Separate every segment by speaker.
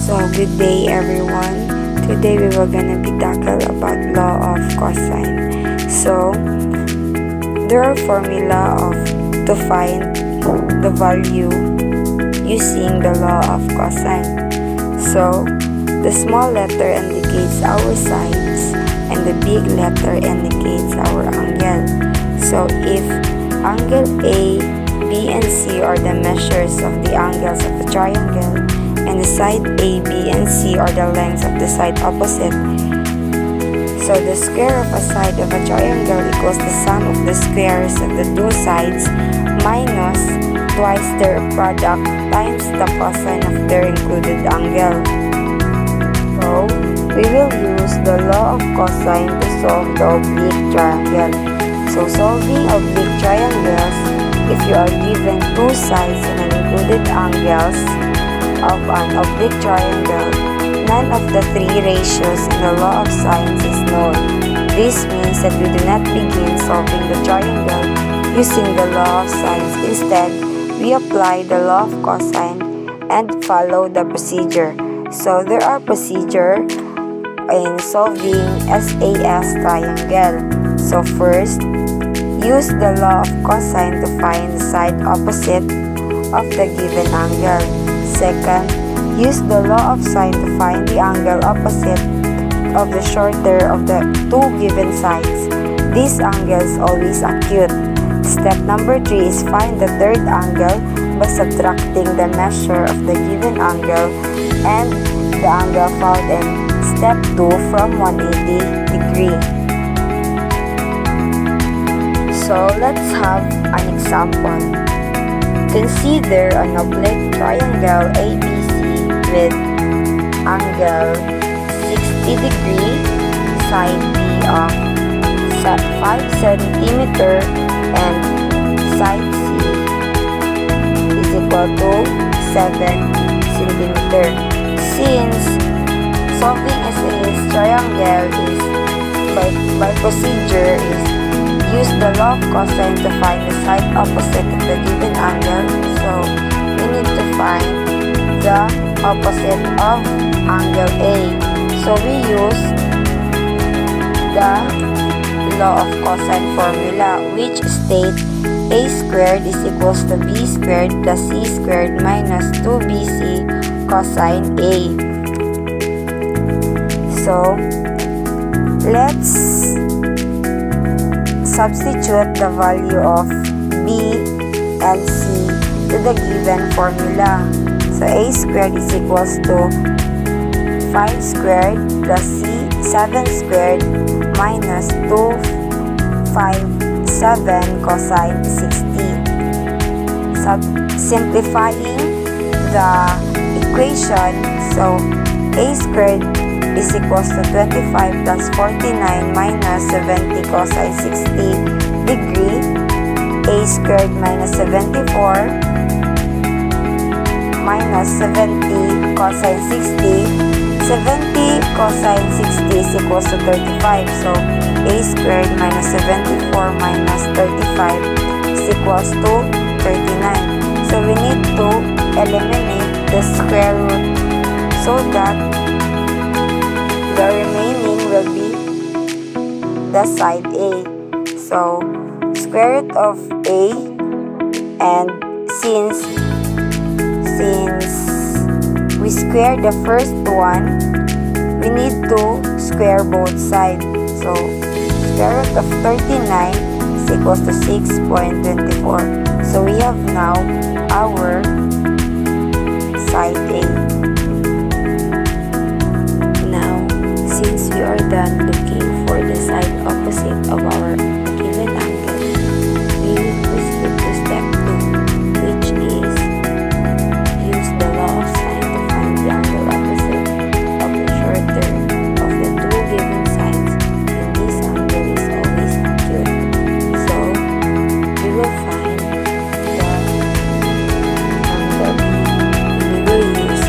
Speaker 1: So good day everyone. Today we were gonna be tackle about law of cosine. So there are formula to find the value using the law of cosine. So the small letter indicates our sides and the big letter indicates our angle. So if angle A, B, and C are the measures of the angles of a triangle, and the side A, B, and C are the lengths of the side opposite. So the square of a side of a triangle equals the sum of the squares of the two sides minus twice their product times the cosine of their included angle. So we will use the law of cosine to solve the oblique triangle. So solving oblique triangles, if you are given two sides and an included angles of an oblique triangle, none of the three ratios in the law of sines is known. This means that we do not begin solving the triangle using the law of sines. Instead, we apply the law of cosine and follow the procedure. So there are procedure in solving SAS triangle. So first, use the law of cosine to find the side opposite of the given angle. Second, use the law of sine to find the angle opposite of the shorter of the two given sides. This angle is always acute. Step number 3 is find the third angle by subtracting the measure of the given angle and the angle found in step 2 from 180 degree. So let's have an example. Consider an oblique triangle ABC with angle 60 degree, side B of 5 cm and side C is equal to 7 cm. Since solving SAS triangle is by procedure is use the law of cosine to find the side opposite of the given angle. So we need to find the opposite of angle A. So we use the law of cosine formula, which states A squared is equals to B squared plus C squared minus 2BC cosine A. So let's substitute the value of B and C to the given formula. So A squared is equals to 5 squared plus C 7 squared minus 257 cosine 60. Simplifying the equation, so A squared is equals to 25 plus 49 minus 70 cosine 60 degree. A squared minus 74 minus 70 cosine 60. 70 cosine 60 is equals to 35. So A squared minus 74 minus 35 is equals to 39. So we need to eliminate the square root so that the remaining will be the side A. So square root of A, and since we square the first one, we need to square both sides. So square root of 39 is equals to 6.24. So we have now our side A. Now, since we are done looking for the side opposite of our given angle, we will proceed to step 2, which is use the law of sine to find the angle opposite of the shorter of the two given sides, and this angle is always acute. So we will find the angle B, and we will use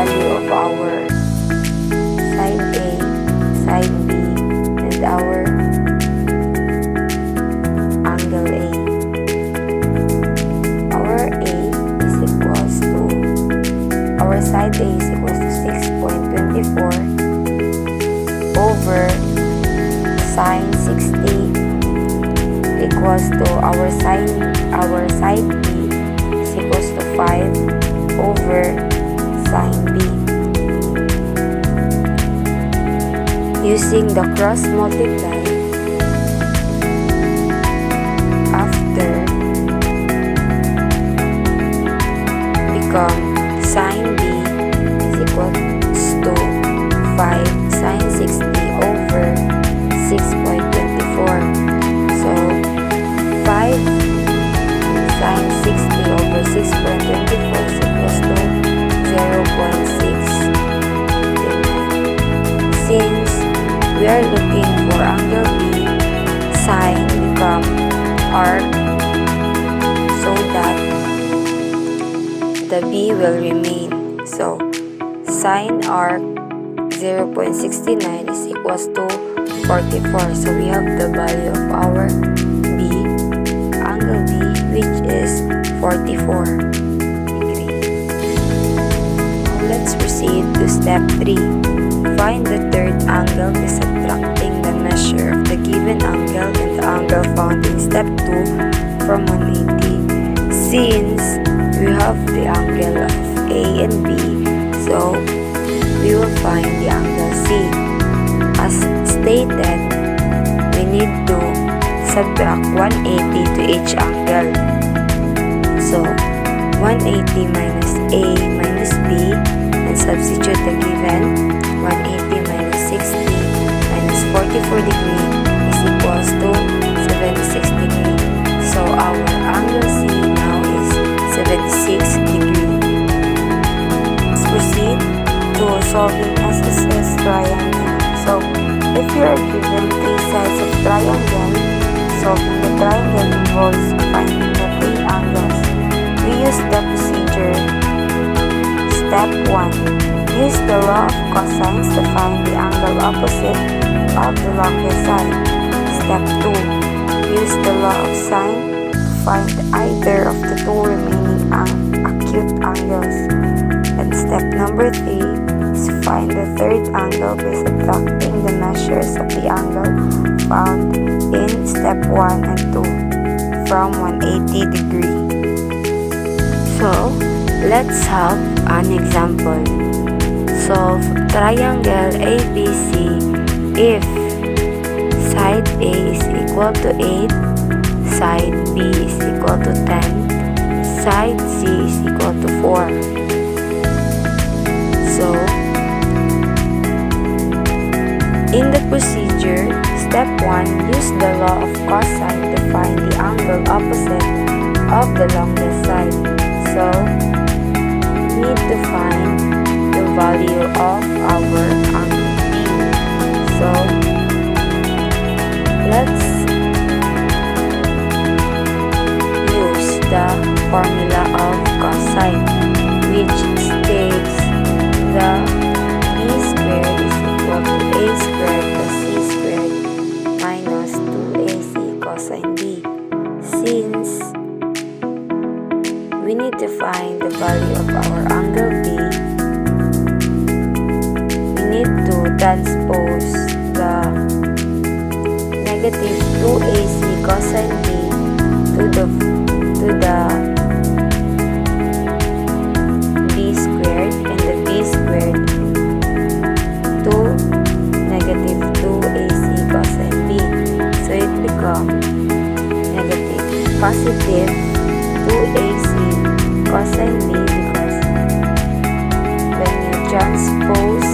Speaker 1: value of our side A, side B, and our angle A. Our A is equals to, our side A is equals to 6.24 over sine 60 equals to our side B is equals to 5 over sine B. Using the cross multiply, after become sine B is equals to 5 sine 60 over 6.24. So 5 sine 60 over 6.24 is equals to 0.6. Since we are looking for angle B, sine become arc so that the B will remain. So sine arc 0.69 is equals to 44. So we have the value of our B, angle B, which is 44 degree. Now let's proceed to step 3. Find the third angle by subtracting the measure of the given angle and the angle found in step 2 from 180. Since we have the angle of A and B, so we will find the angle C. As stated, we need to subtract 180 to each angle. So 180 minus A minus B, and substitute the given 180 minus 60 minus 44 degree is equals to 76 degree. So our angle C now is 76 degree. Let's proceed to solving SSS triangle. So if you are given 3 sides of triangle, solving the triangle involves finding the 3 angles. We use the procedure. Step 1. Use the law of cosines to find the angle opposite of the longest side. Step 2. Use the law of sine to find either of the 2 remaining acute angles. And step number 3 is find the third angle by subtracting the measures of the angle found in step 1 and 2 from 180 degree. So, let's have an example. Solve triangle ABC if side A is equal to 8, side B is equal to 10, side C is equal to 4. So, in the procedure, step 1, use the law of cosine to find the angle opposite of the longest side. So, we need to find the value of our angle B. So, let's use the formula of cosine, which states the B squared is equal to A squared plus C squared minus 2AC cosine B. Since we need to find the value of our angle B, we need to transpose the negative 2AC cosine B to the B squared, and the B squared to negative 2AC cosine B. So it becomes positive 2AC cosine B, because when you transpose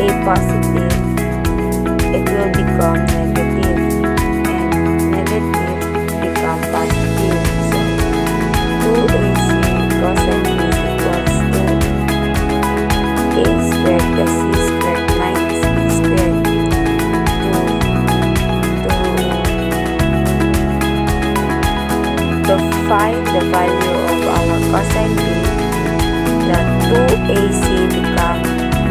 Speaker 1: a positive, it will become negative, and negative become positive. So 2AC cosine B is equals to A squared plus C squared minus B squared. To find the value of our cosine B, 2ac become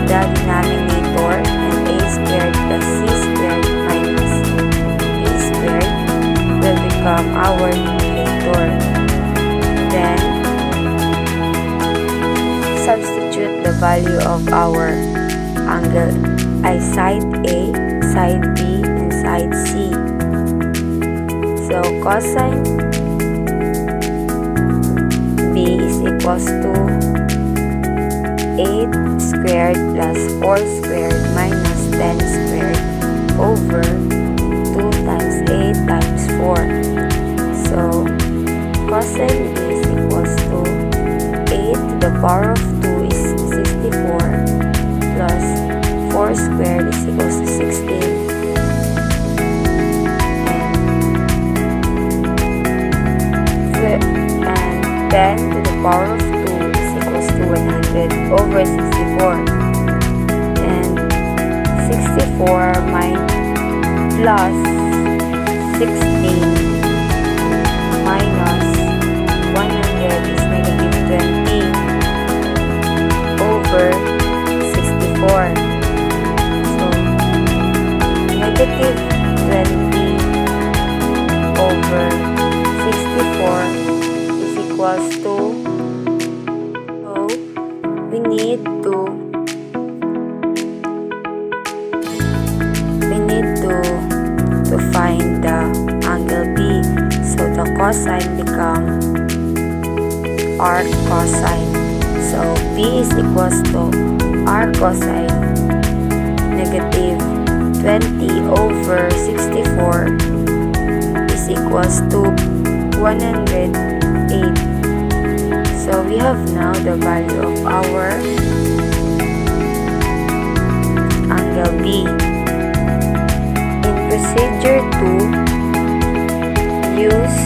Speaker 1: the denominator, and a squared plus c squared minus b squared will become our numerator. Then, substitute the value of our angle side A, side B, and side C. So cosine B is equals to 8 squared plus 4 squared minus 10 squared over 2 times 8 times 4. So cosine B is equals to 8 to the power of 2 is 64 plus 4 squared is equals to 16. And 10 to the power of 2 is equals to 100 over 64. And 64 plus 16 minus 100 is negative 20 over 64. So, negative 20 over 64 is equals to, so we need to find the angle B. So the cosine become arc cosine. So B is equals to arc cosine negative 20 over 64 is equals to 108. So we have now the value of our angle B. In procedure 2, use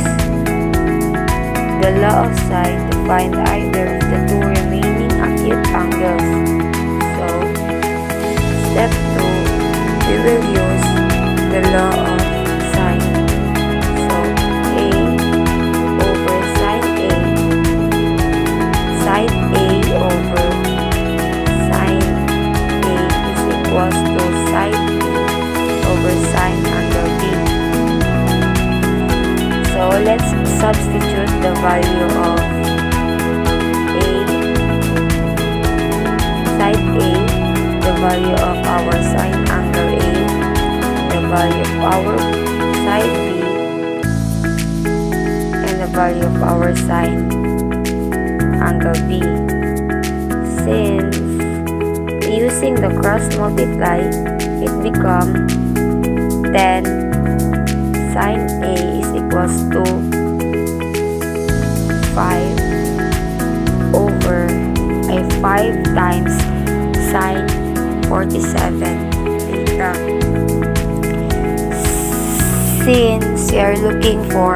Speaker 1: the law of sine to find either of the two remaining acute angles. So, step 2, we will use the law of sine. So, A over sine A, sine A over sine A is equals to sine B over sine angle B. So, let's substitute the value of A, side A, the value of our sine angle A, the value of our side B, and the value of our sine angle B. Since using the cross multiply, it becomes 10 sine A is equals to 5 over 5 times sine 47 theta. Since we are looking for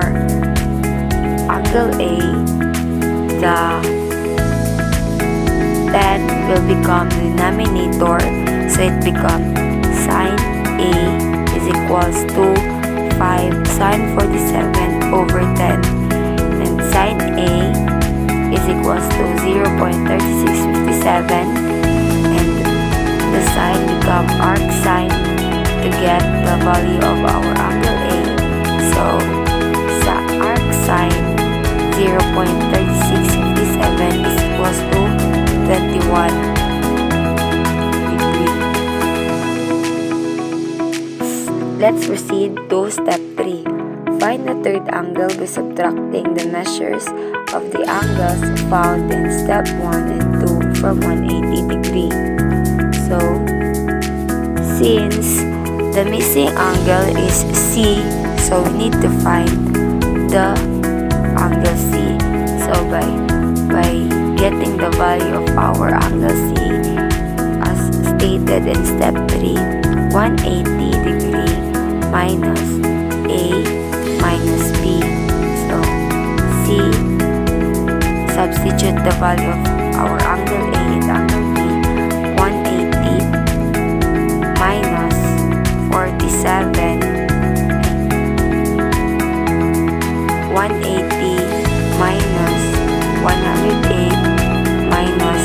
Speaker 1: angle A, the 10 will become the denominator, so it becomes sine A is equals to 5 sine 47 over 10, and sine A is equals to 0.3657, and the sine become arc sine to get the value of our angle A. So sa arc sine 0.3657 is equals to 21 degree. Let's proceed to step 3. Find the third angle by subtracting the measures of the angles found in step 1 and 2 from 180 degree. So, since the missing angle is C, so we need to find the angle C. So by getting the value of our angle C as stated in step 3, 180 degree minus A minus B. So C, substitute the value of our angle A and angle B, 180 minus 47, 180 minus 108 minus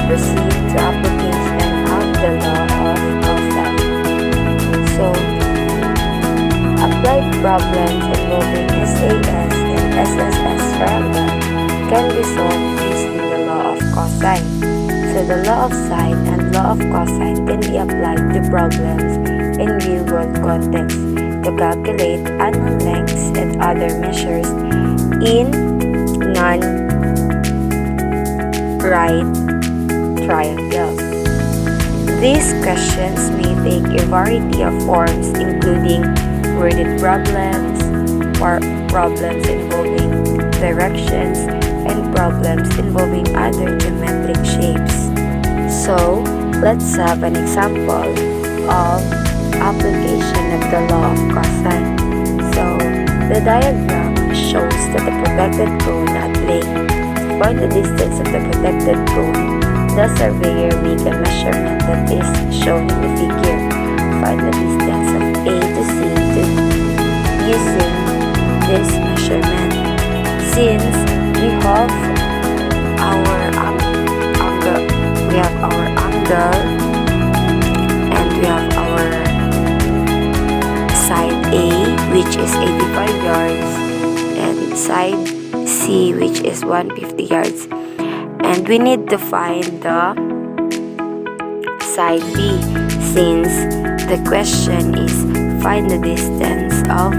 Speaker 1: proceed to application of the law of cosine. So, applied problems involving SAS and SSS triangle can be solved using the law of cosine. So the law of sine and law of cosine can be applied to problems in real-world context to calculate angle lengths and other measures in non-right triangles. These questions may take a variety of forms, including worded problems, or problems involving directions, and problems involving other geometric shapes. So, let's have an example of application of the law of cosine. So, the diagram shows that the protected cone at lake. To find the distance of the protected cone, the surveyor make a measurement that is shown in the figure. Find the distance of A to C using this measurement. Since we have our angle, and we have our side A, which is 85 yards, and side C, which is 150 yards, and we need to find the side B, since the question is find the distance of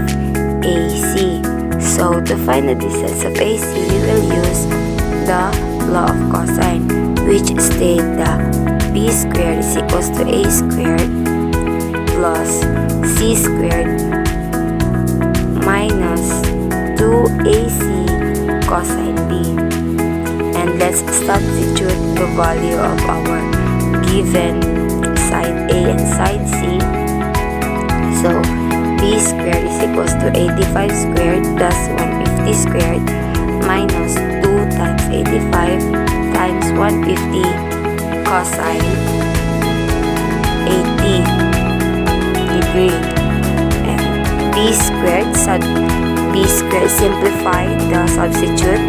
Speaker 1: AC. So to find the distance of AC, we will use the law of cosine, which states that B squared is equals to A squared plus C squared minus 2AC cosine B. And let's substitute the value of our given side A and side C. So B squared is equals to 85 squared plus 150 squared minus 2 times 85 times 150 cosine 80 degree. And B squared simplified the substitute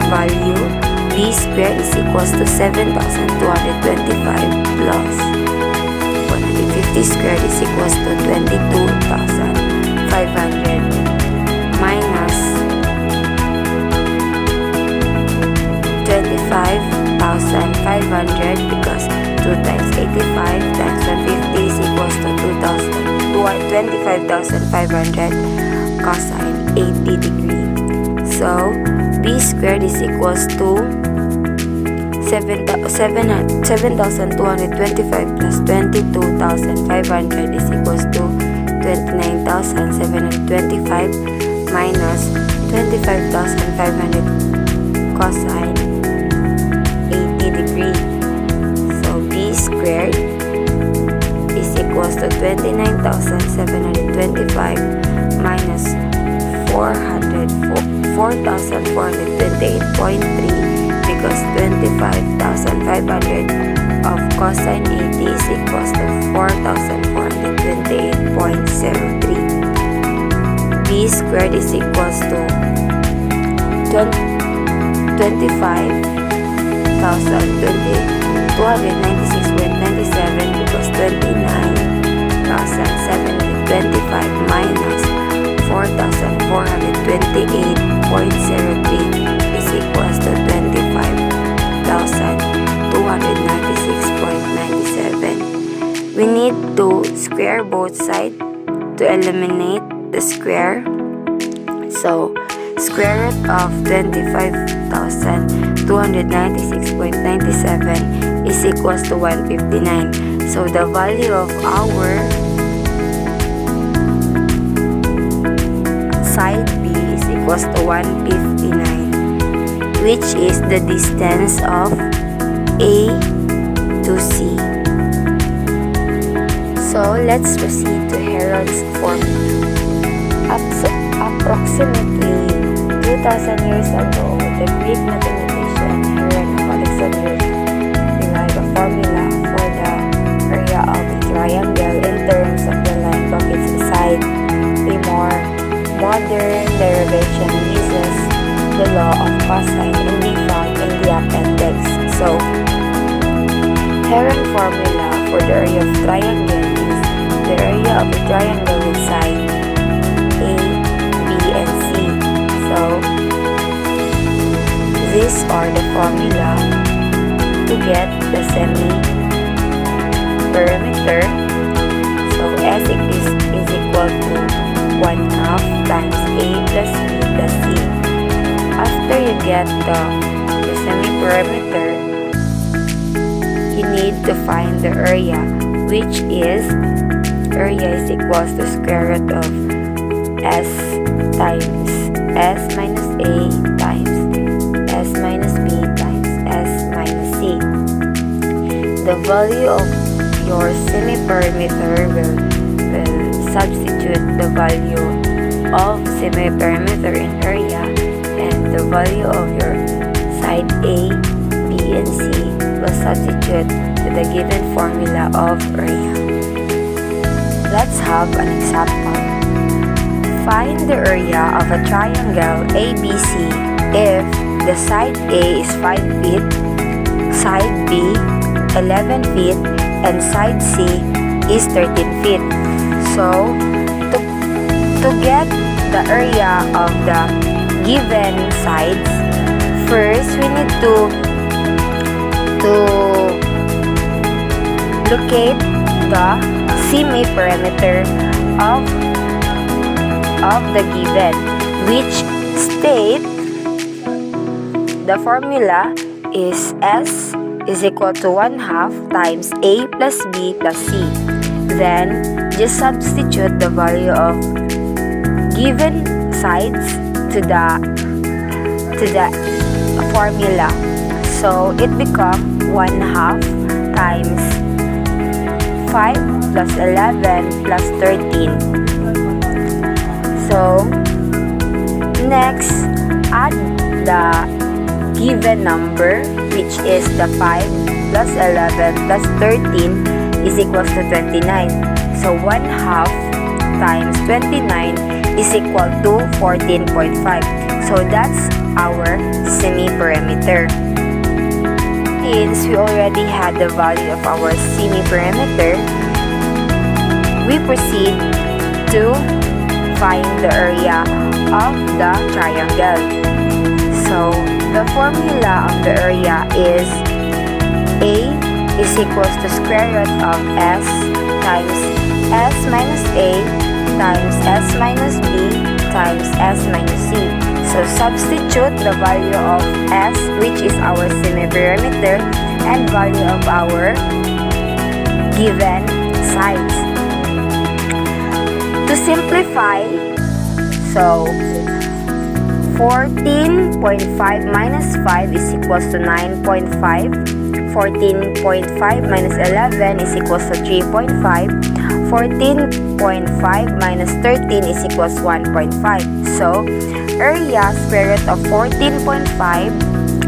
Speaker 1: value. B squared is equals to 7,225 plus 150 squared is equals to 22,500 minus 25,500, because 2 times 85 times 150 is equals to 25,500 cosine 80 degree. So B squared is equals to 7,225 plus 22,500 is equals to 29,725 minus 25,500 cosine 80 degree. So B squared is equals to 29,725 minus 4,428.3, because 25,500 of cosine 80 is equals to 4,428.03. B squared is equals to 25,296.97, because 29,725 minus 4,428.03 is equals to 25,296.97. We need to square both sides to eliminate the square. So, square root of 25,296.97 is equals to 159. So, the value of our side B is equals to 159, which is the distance of A to C. So let's proceed to Herod's formula. Approximately 2,000 years ago, the Greek mathematician Herod of Alexandria derived a formula for the area of a triangle in terms of the length of its side. A more modern derivation uses the law of cosine and be found in the appendix. So inherent formula for the area of triangle is the area of a triangle with side A, B, and C. So, these are the formula to get the semi-perimeter. So, S is equal to 1/2 times A plus B plus C. After you get the semi-perimeter, you need to find the area, which is equals to square root of S times S minus A times S minus B times S minus C. The value of your semi-perimeter will substitute the value of semi-perimeter in area, and the value of your side A, B, and C will substitute to the given formula of area. Let's have an example. Find the area of a triangle ABC if the side A is 5 feet, side B 11 feet, and side C is 13 feet. So, to get the area of the given sides, first we need to locate the semi-perimeter of the given, which state the formula is S is equal to 1/2 times A plus B plus C. Then, just substitute the value of given sides to the formula. So, it becomes 1/2 times 5 plus 11 plus 13. So, next, add the given number, which is the 5 plus 11 plus 13 is equals to 29. So, 1/2 times 29 is equal to 14.5. So, that's our semi-perimeter. Since we already had the value of our semi-perimeter, we proceed to find the area of the triangle. So, the formula of the area is A is equals to square root of S times S minus A times S minus B times S minus C. So, substitute the value of S, which is our semi-perimeter, and value of our given sides. To simplify, so 14.5 minus 5 is equals to 9.5. 14.5 minus 11 is equals to 3.5. 14.5 minus 13 is equals to 1.5. So, area square root of 14.5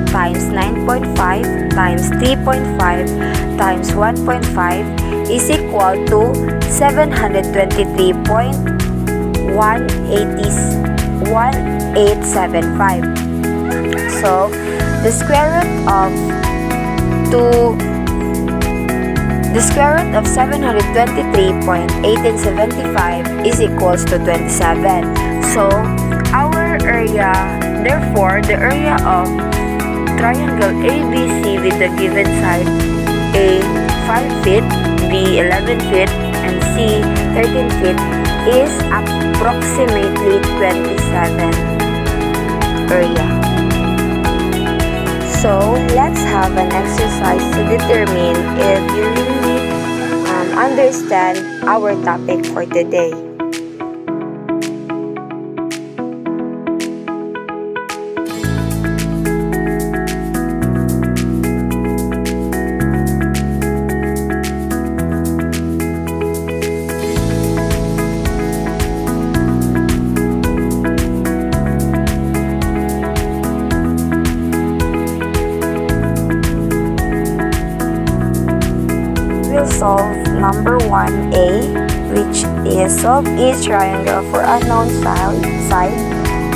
Speaker 1: times 9.5 times 3.5 times 1.5 is equal to 723.1875. So, the square root of 723.1875 is equals to 27. So, our area, therefore, the area of triangle ABC with the given side A 5 feet, B 11 feet, and C 13 feet is approximately 27 area. So, let's have an exercise to determine if you really understand our topic for today. We'll solve number 1A, which is solve each triangle for unknown side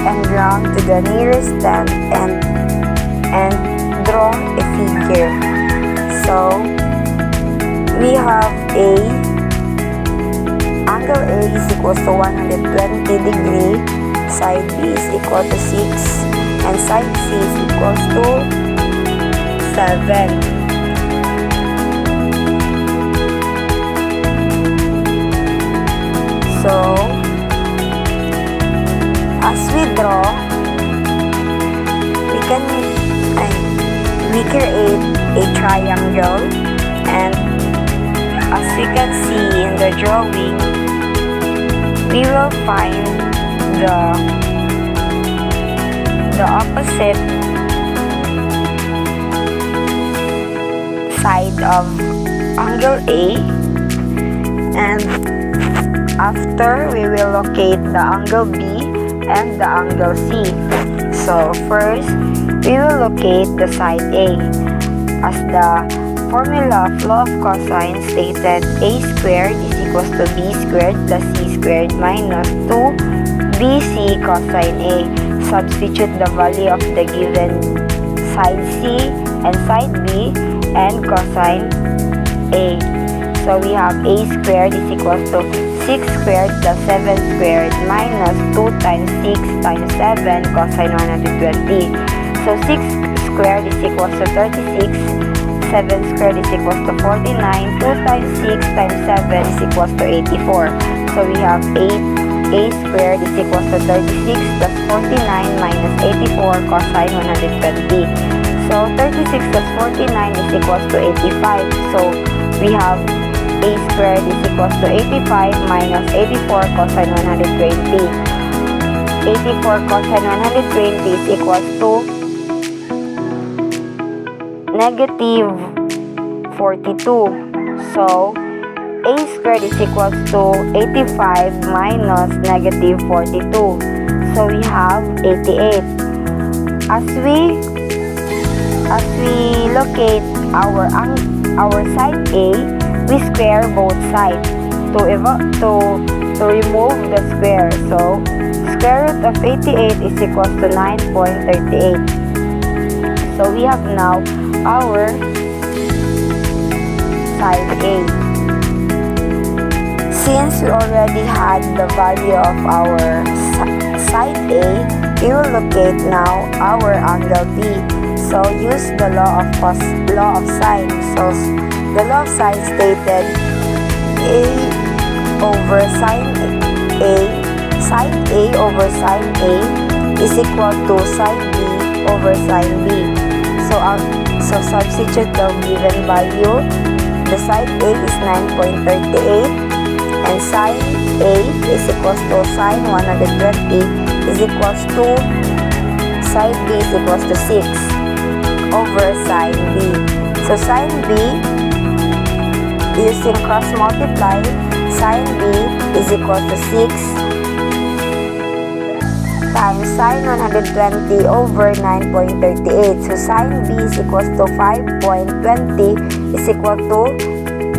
Speaker 1: and ground to the nearest tenth and draw a figure. So, we have angle A is equals to 120 degree, side B is equal to 6, and side C is equals to 7. So, as we draw, we create a triangle, and as we can see in the drawing, we will find the opposite side of angle A, and after we will locate the angle B and the angle C. So first, we will locate the side A. As the formula of law of cosine stated, A squared is equals to B squared plus C squared minus 2BC cosine A. Substitute the value of the given side C and side B and cosine A. So we have A squared is equals to 6 squared plus 7 squared minus 2 times 6 times 7 cosine 120. So 6 squared is equals to 36, 7 squared is equals to 49, 2 times 6 times 7 is equals to 84. So we have A squared is equals to 36 plus 49 minus 84 cosine 120. So 36 plus 49 is equals to 85. So we have A squared is equals to 85 minus 84 cosine 120. 84 cosine 120 is equals to negative 42. So A squared is equals to 85 minus negative 42. So we have 88. As we locate our side A, we square both sides to remove the square. So square root of 88 is equals to 9.38. So we have now our side A. Since we already had the value of our side A, we will locate now our angle B. So use the law of sine. So the law of sine stated A over sine A, sine A over sine A is equal to sine B over sine B. So substitute the given value. The side A is 9.38 and sine A is equals to sine 120 is equals to sine B is equals to 6 over sine B. So sine B, using cross multiply, sine B is equal to 6 times sine 120 over 9.38. So sine B is equals to 5.20 is equal to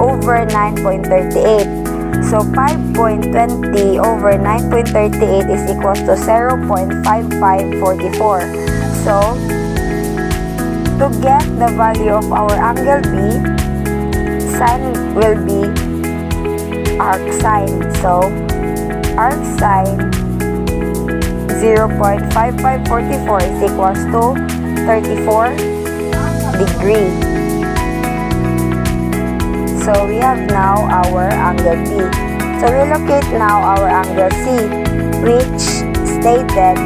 Speaker 1: over 9.38. So 5.20 over 9.38 is equals to 0.5544. So to get the value of our angle B, sine will be arc sine. So arc sine 0.5544 is equals to 34 degree. So we have now our angle B. So we locate now our angle C, which stated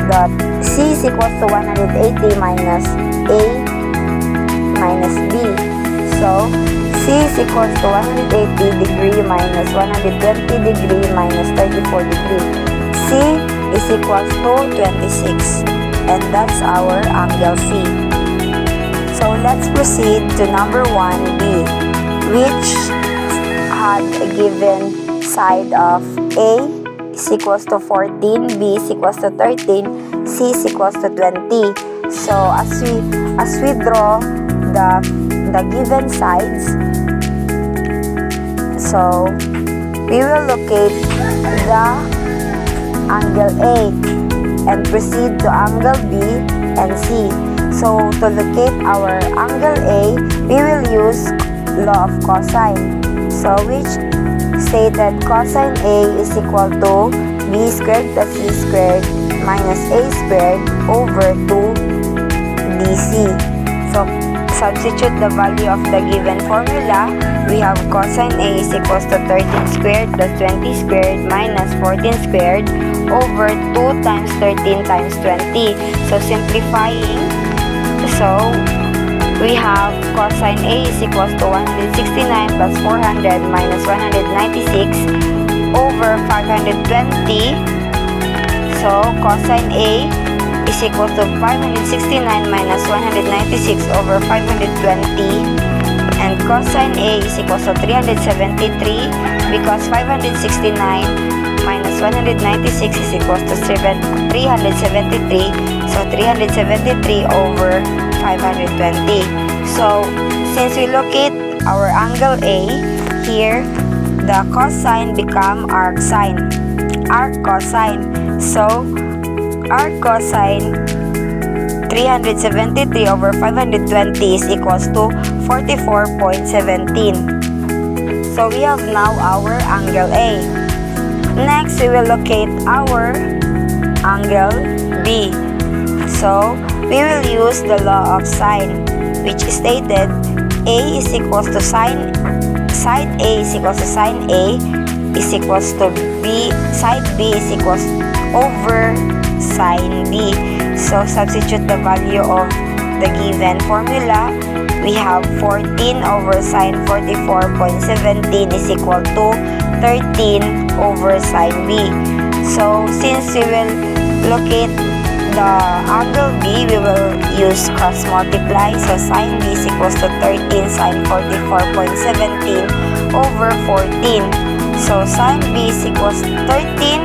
Speaker 1: that C is equals to 180 minus A minus B. So C is equals to 180 degree minus 120 degree minus 34 degree. C is equals to 26, and that's our angle C. So let's proceed to number 1B, which had a given side of A is equals to 14, B is equals to 13, C is equals to 20. So as we draw the given sides, so we will locate the angle A and proceed to angle B and C. So to locate our angle A, we will use law of cosine. So which stated cosine A is equal to B squared plus C squared minus A squared over 2DC. So substitute the value of the given formula. We have cosine A is equals to 13 squared plus 20 squared minus 14 squared over 2 times 13 times 20. So simplifying, we have cosine A is equals to 169 plus 400 minus 196 over 520. So cosine A is equal to 569 minus 196 over 520. And cosine A is equal to 373 because 569 minus 196 is equal to 373. So 373 over 520. So since we locate our angle A, here the cosine become arc sine. Arc cosine. So arc cosine 373 over 520 is equals to 44.17. So we have now our angle A. Next, we will locate our angle B. So we will use the law of sine, which stated A is equals to sine A is equals to sine A is equals to B, side B is equals over sine B. So substitute the value of the given formula. We have 14 over sine 44.17 is equal to 13 over sine B. So since we will locate the angle B, we will use cross multiply. So sine B is equals to 13 sine 44.17 over 14. So sine B is equals to 13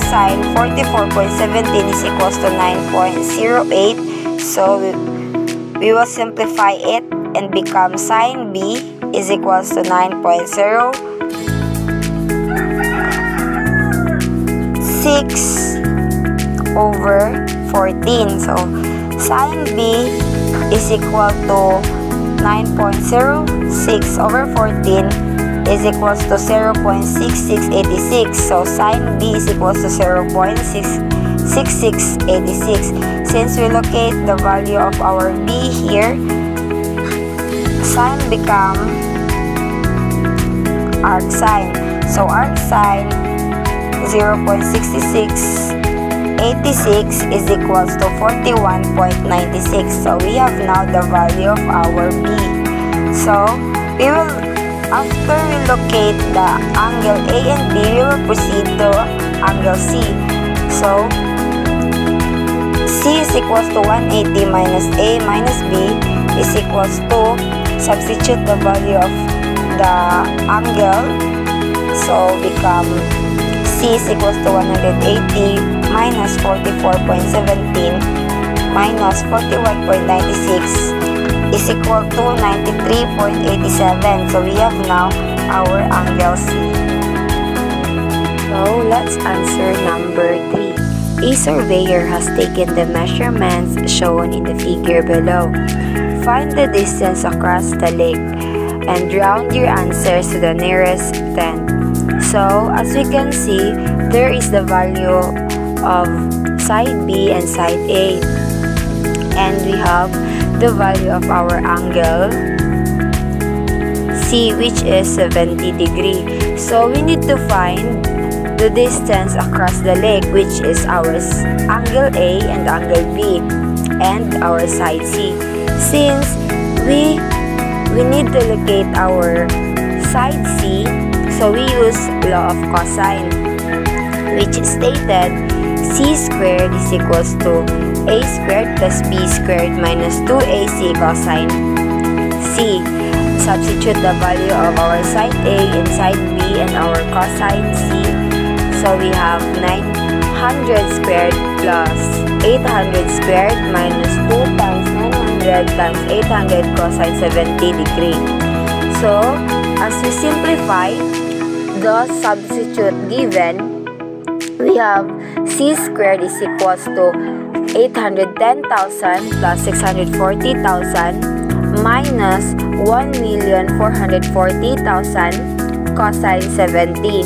Speaker 1: sine 44.17 is equals to 9.08. So we will simplify it and become sine B is equals to 9.06 over 14. So sine B is equal to 9.06 over 14 is equals to 0.6686. So sine B is equals to 0.6686. Since we locate the value of our B here, sine become arc sine. So arc sine 0.6686 is equals to 41.96. So we have now the value of our B. So we will, after we locate the angle A and B, we will proceed to angle C. So C is equals to 180 minus A minus B is equals to, substitute the value of the angle. So become C is equals to 180 minus 44.17 minus 41.96 is equal to 93.87. So we have now our angle C. So let's answer number 3. A surveyor has taken the measurements shown in the figure below. Find the distance across the lake and round your answers to the nearest 10. So as we can see, there is the value of side B and side A. And we have the value of our angle C, which is 70 degrees. So we need to find the distance across the lake, which is our angle A and angle B and our side C. Since we need to locate our side C, so we use law of cosine, which stated C squared is equals to A squared plus B squared minus 2AC cosine C. Substitute the value of our side A and side B and our cosine C. So we have 900 squared plus 800 squared minus 2 times 900 times 800 cosine 70 degrees. So as we simplify the substitute given, we have C squared is equals to 810,000 plus 640,000 minus 1,440,000 cosine 70.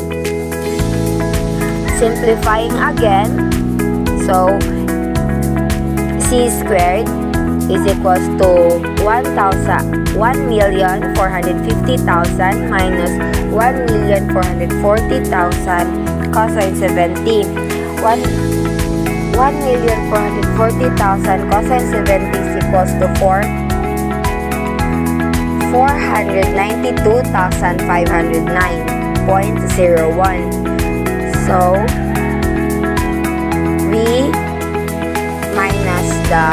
Speaker 1: Simplifying again, so c squared is equals to 1,450,000 minus 1,440,000 cosine 70. 1,440,000 cosine 70 is equals to 492,509.01. So we minus the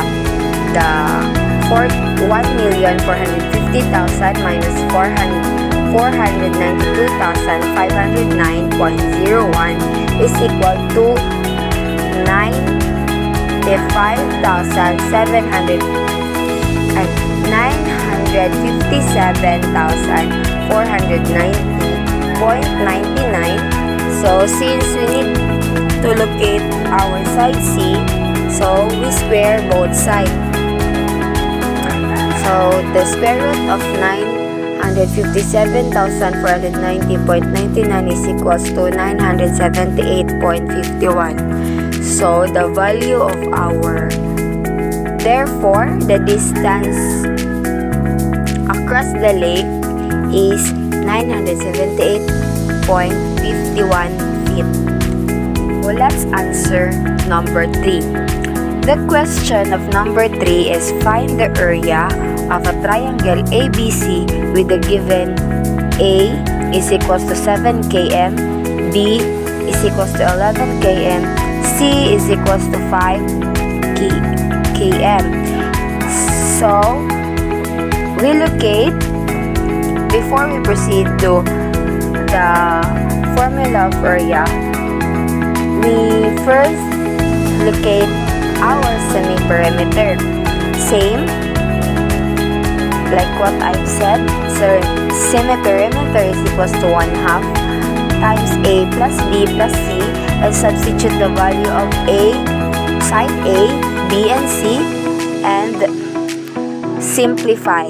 Speaker 1: 1,450,000 minus 492,509.01 is equal to 957,490.99. So since we need to locate our side C, so we square both sides. So the square root of 957,490.99 is equals to 978.51. So the value of our, therefore the distance across the lake is 978.51 feet. Well, let's answer number 3. The question of number 3 is find the area of a triangle ABC with the given A is equals to 7 km, B is equals to 11 km, C is equals to 5 km. So, we locate, before we proceed to the formula of area, we first locate our semi-perimeter. Same like what I've said. So semi-perimeter is equals to 1/2 times A plus B plus C, and substitute the value of A, side A, B, and C, and simplify.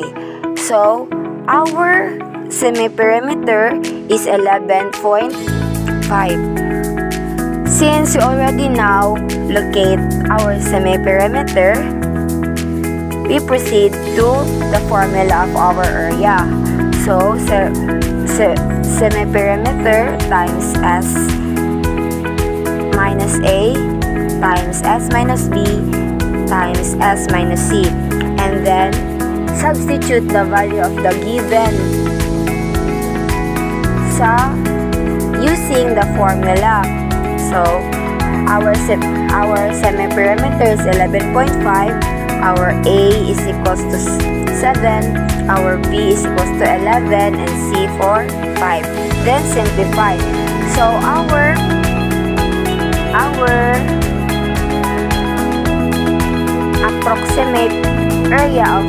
Speaker 1: So our semi-perimeter is 11.5. Since we already now locate our semi-perimeter, we proceed to the formula of our area. So, semi-perimeter times S minus A times S minus B times S minus C. And then, substitute the value of the given using the formula. So, our semi-perimeter is 11.5, our A is equals to 7, our B is equals to 11, and C for 5. Then simplify. So, our approximate area of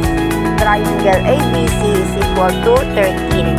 Speaker 1: triangle ABC is equal to 13.